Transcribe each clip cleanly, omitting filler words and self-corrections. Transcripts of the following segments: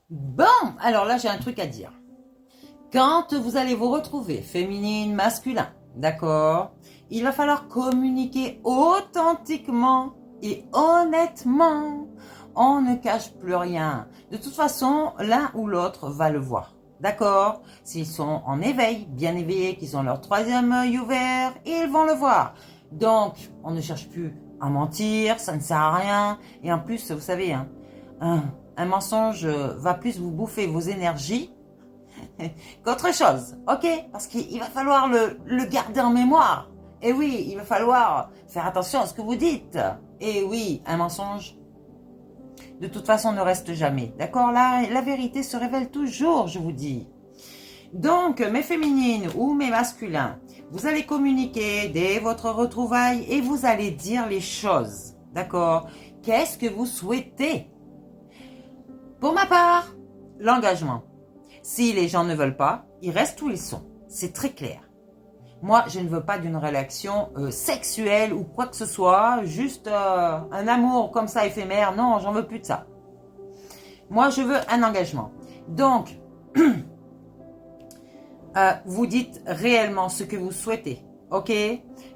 Bon, alors là, j'ai un truc à dire. Quand vous allez vous retrouver féminine, masculin, d'accord, il va falloir communiquer authentiquement et honnêtement. On ne cache plus rien. De toute façon, l'un ou l'autre va le voir. D'accord? S'ils sont en éveil, bien éveillés, qu'ils ont leur troisième œil ouvert, ils vont le voir. Donc, on ne cherche plus à mentir, ça ne sert à rien. Et en plus, vous savez, hein, un mensonge va plus vous bouffer vos énergies qu'autre chose, ok? Parce qu'il va falloir le garder en mémoire. Et oui, il va falloir faire attention à ce que vous dites. Et oui, un mensonge, de toute façon, ne reste jamais. D'accord? La vérité se révèle toujours, je vous dis. Donc, mes féminines ou mes masculins, vous allez communiquer dès votre retrouvaille et vous allez dire les choses. D'accord? Qu'est-ce que vous souhaitez? Pour ma part, l'engagement. Si les gens ne veulent pas, ils restent où ils sont. C'est très clair. Moi, je ne veux pas d'une relation sexuelle ou quoi que ce soit, juste un amour comme ça éphémère. Non, j'en veux plus de ça. Moi, je veux un engagement. Donc, vous dites réellement ce que vous souhaitez. Ok?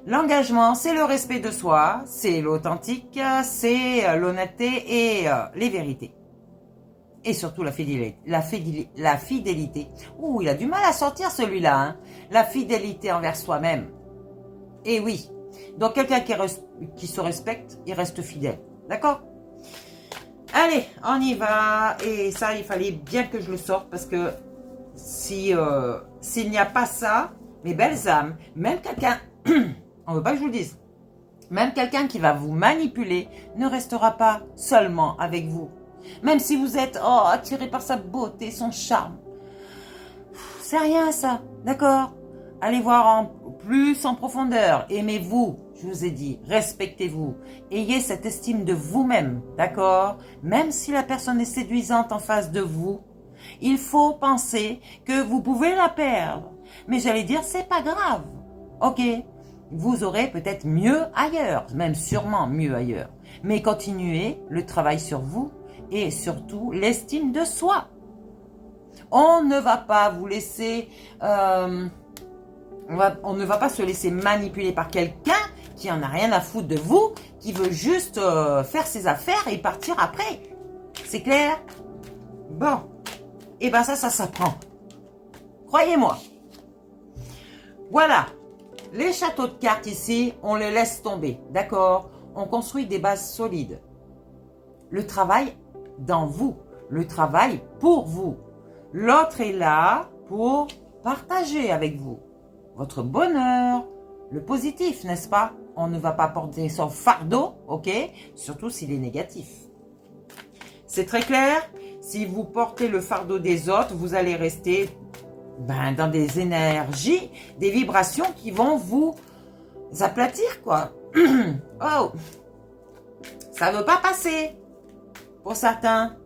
L'engagement, c'est le respect de soi, c'est l'authentique, c'est l'honnêteté et les vérités. Et surtout la fidélité. La fidélité. Ouh, il a du mal à sortir celui-là. Hein. La fidélité envers soi-même. Et oui. Donc quelqu'un qui se respecte, il reste fidèle. D'accord? Allez, on y va. Et ça, il fallait bien que je le sorte parce que s'il n'y a pas ça, mes belles âmes, même quelqu'un, on ne veut pas que je vous le dise, même quelqu'un qui va vous manipuler ne restera pas seulement avec vous. Même si vous êtes attiré par sa beauté, son charme. C'est rien ça, d'accord? Allez voir plus en profondeur. Aimez-vous, je vous ai dit. Respectez-vous. Ayez cette estime de vous-même, d'accord? Même si la personne est séduisante en face de vous, il faut penser que vous pouvez la perdre. Mais j'allais dire, c'est pas grave. Ok? Vous aurez peut-être mieux ailleurs, même sûrement mieux ailleurs. Mais continuez le travail sur vous. Et surtout l'estime de soi. On ne va pas vous laisser, on ne va pas se laisser manipuler par quelqu'un qui en a rien à foutre de vous, qui veut juste faire ses affaires et partir après. C'est clair? Bon, et ben ça s'apprend. Croyez-moi. Voilà, les châteaux de cartes ici, on les laisse tomber, d'accord? On construit des bases solides. Le travail dans vous, le travail pour vous. L'autre est là pour partager avec vous votre bonheur, le positif, n'est-ce pas? On ne va pas porter son fardeau, ok? Surtout s'il est négatif. C'est très clair? Si vous portez le fardeau des autres, vous allez rester dans des énergies, des vibrations qui vont vous aplatir, quoi. Oh, ça ne veut pas passer. Pour certains.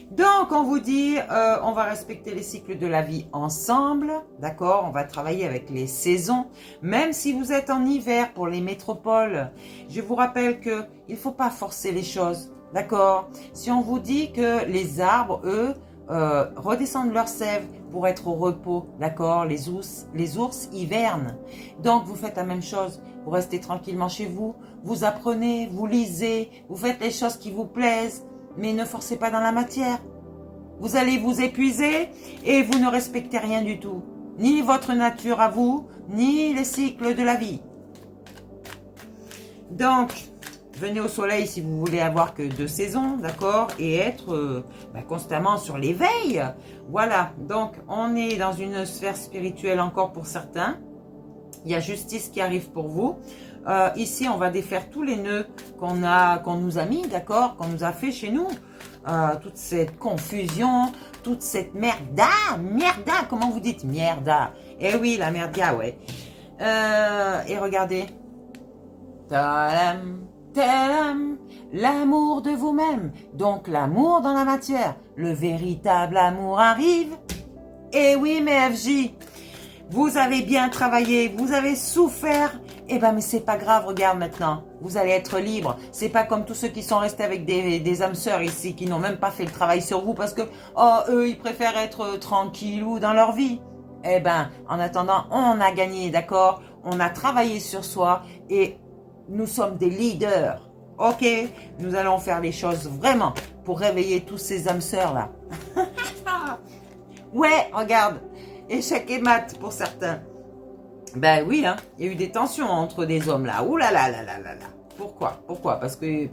Donc, on vous dit, on va respecter les cycles de la vie ensemble, d'accord? On va travailler avec les saisons. Même si vous êtes en hiver pour les métropoles, je vous rappelle qu'il ne faut pas forcer les choses, d'accord? Si on vous dit que les arbres, eux, redescendent leurs sève pour être au repos, d'accord? Les ours hivernent. Donc, vous faites la même chose. Vous restez tranquillement chez vous, vous apprenez, vous lisez, vous faites les choses qui vous plaisent, mais ne forcez pas dans la matière. Vous allez vous épuiser et vous ne respectez rien du tout. Ni votre nature à vous, ni les cycles de la vie. Donc, venez au soleil si vous voulez avoir que 2 saisons, d'accord? Et être constamment sur l'éveil. Voilà, donc on est dans une sphère spirituelle encore pour certains. Il y a justice qui arrive pour vous. Ici, on va défaire tous les nœuds qu'on nous a mis, d'accord, qu'on nous a fait chez nous. Toute cette confusion, toute cette merda, comment vous dites merda? Eh oui, la merdia, ouais. Et regardez. Tadam, tadam, l'amour de vous-même. Donc, l'amour dans la matière. Le véritable amour arrive. Eh oui, mes FJ. Vous avez bien travaillé, vous avez souffert Eh ben, mais c'est pas grave, regarde maintenant. Vous allez être libre. C'est pas comme tous ceux qui sont restés avec des âmes sœurs ici, qui n'ont même pas fait le travail sur vous parce que, oh, eux, ils préfèrent être tranquillou dans leur vie. Eh ben, en attendant, on a gagné, d'accord? On a travaillé sur soi et nous sommes des leaders. Ok? Nous allons faire les choses vraiment pour réveiller tous ces âmes sœurs là. Ouais, regarde. Échec et mat pour certains. Ben oui, hein, il y a eu des tensions entre des hommes là. Ouh là là là là là là. Pourquoi? Pourquoi? Parce que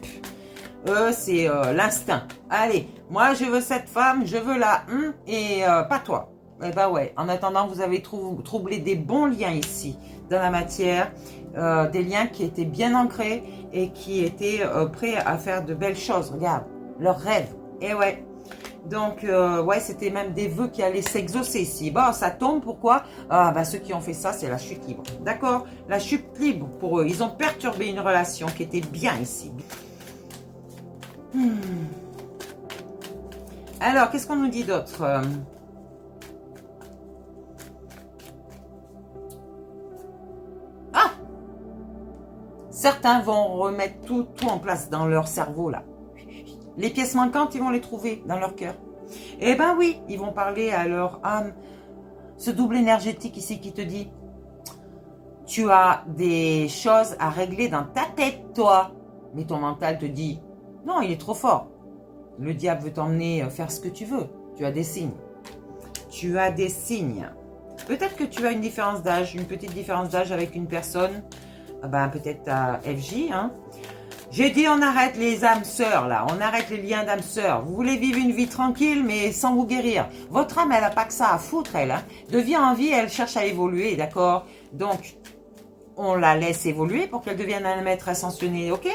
eux, c'est l'instinct. Allez, moi je veux cette femme, je veux la et pas toi. Eh ben ouais, en attendant, vous avez troublé des bons liens ici, dans la matière. Des liens qui étaient bien ancrés et qui étaient prêts à faire de belles choses. Regarde, leurs rêves. Et ouais. Donc, ouais, c'était même des vœux qui allaient s'exaucer ici. Bon, ça tombe, pourquoi? Ah, bah, ceux qui ont fait ça, c'est la chute libre. D'accord? La chute libre pour eux. Ils ont perturbé une relation qui était bien ici. Alors, qu'est-ce qu'on nous dit d'autre? Ah! Certains vont remettre tout en place dans leur cerveau, là. Les pièces manquantes, ils vont les trouver dans leur cœur. Eh ben oui, ils vont parler à leur âme. Ce double énergétique ici qui te dit, tu as des choses à régler dans ta tête, toi. Mais ton mental te dit, non, il est trop fort. Le diable veut t'emmener faire ce que tu veux. Tu as des signes. Tu as des signes. Peut-être que tu as une différence d'âge, une petite différence d'âge avec une personne. Ben, peut-être à FJ, hein. J'ai dit on arrête les âmes sœurs là, on arrête les liens d'âmes sœurs. Vous voulez vivre une vie tranquille mais sans vous guérir. Votre âme elle n'a pas que ça à foutre elle. Hein. De vie en vie elle cherche à évoluer, d'accord? Donc on la laisse évoluer pour qu'elle devienne un maître ascensionné, ok?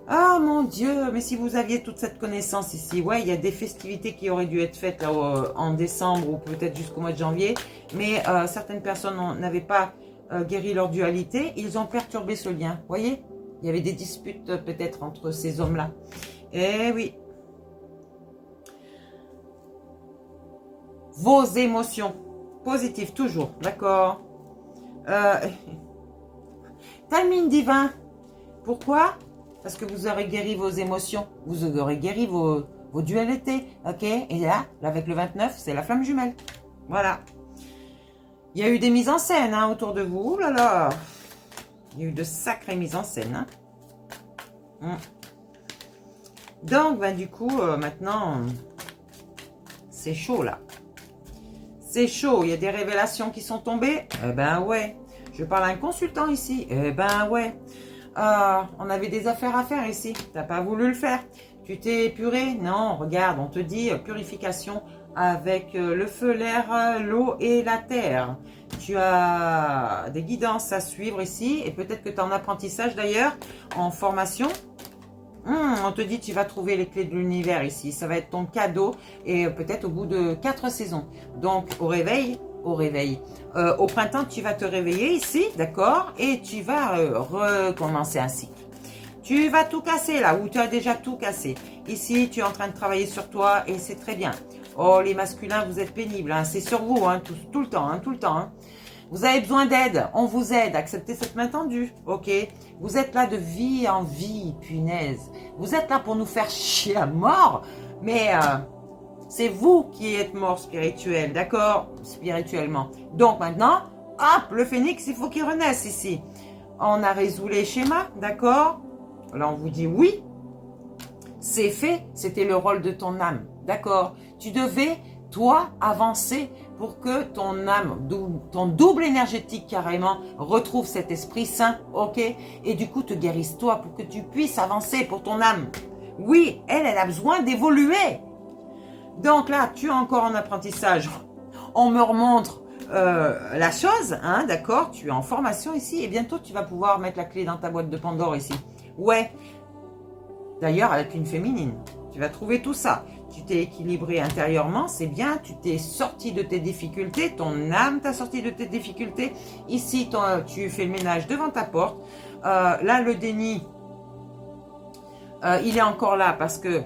Ah mon Dieu, mais si vous aviez toute cette connaissance ici, ouais, il y a des festivités qui auraient dû être faites là, en décembre ou peut-être jusqu'au mois de janvier, mais certaines personnes n'avaient pas guéri leur dualité, ils ont perturbé ce lien, voyez? Il y avait des disputes peut-être entre ces hommes-là. Eh oui. Vos émotions positives toujours, d'accord. Timing divin. Pourquoi? Parce que vous aurez guéri vos émotions. Vous aurez guéri vos dualités, ok. Et là, avec le 29, c'est la flamme jumelle. Voilà. Il y a eu des mises en scène hein, autour de vous. Ouh là là. Il y a eu de sacrées mises en scène. Hein. Donc, ben, du coup, maintenant, c'est chaud, là. C'est chaud. Il y a des révélations qui sont tombées. Eh ben, ouais. Je parle à un consultant ici. Eh ben, ouais. On avait des affaires à faire ici. T'as pas voulu le faire. Tu t'es épuré? Non, regarde, on te dit purification avec le feu, l'air, l'eau et la terre. Tu as des guidances à suivre ici et peut-être que tu es en apprentissage d'ailleurs, en formation. On te dit tu vas trouver les clés de l'univers ici. Ça va être ton cadeau et peut-être au bout de 4 saisons. Donc au réveil, au printemps tu vas te réveiller ici, d'accord? Et tu vas recommencer un cycle. Tu vas tout casser là, où tu as déjà tout cassé. Ici, tu es en train de travailler sur toi et c'est très bien. Oh, les masculins, vous êtes pénibles, hein. C'est sur vous, hein, tout le temps, hein, tout le temps. Hein. Vous avez besoin d'aide, on vous aide, acceptez cette main tendue, ok? Vous êtes là de vie en vie, punaise. Vous êtes là pour nous faire chier à mort, mais c'est vous qui êtes mort spirituel, d'accord? Spirituellement. Donc maintenant, hop, le phénix, il faut qu'il renaisse ici. On a résolu les schémas, d'accord? Là, on vous dit oui, c'est fait, c'était le rôle de ton âme, d'accord? Tu devais, toi, avancer pour que ton âme, ton double énergétique carrément, retrouve cet esprit saint, ok? Et du coup, te guérisse toi pour que tu puisses avancer pour ton âme. Oui, elle a besoin d'évoluer. Donc là, tu es encore en apprentissage. On me remontre la chose, hein, d'accord? Tu es en formation ici et bientôt, tu vas pouvoir mettre la clé dans ta boîte de Pandore ici. Ouais. D'ailleurs, avec une féminine. Tu vas trouver tout ça. Tu t'es équilibré intérieurement, c'est bien. Tu t'es sorti de tes difficultés. Ton âme t'a sorti de tes difficultés. Ici, tu fais le ménage devant ta porte. Là, le déni, il est encore là parce que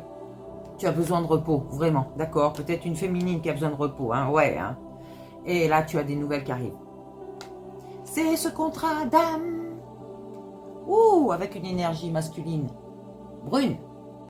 tu as besoin de repos. Vraiment, d'accord? Peut-être une féminine qui a besoin de repos. Hein, ouais. Hein. Et là, tu as des nouvelles qui arrivent. C'est ce contrat d'âme. Ouh, avec une énergie masculine. Brune.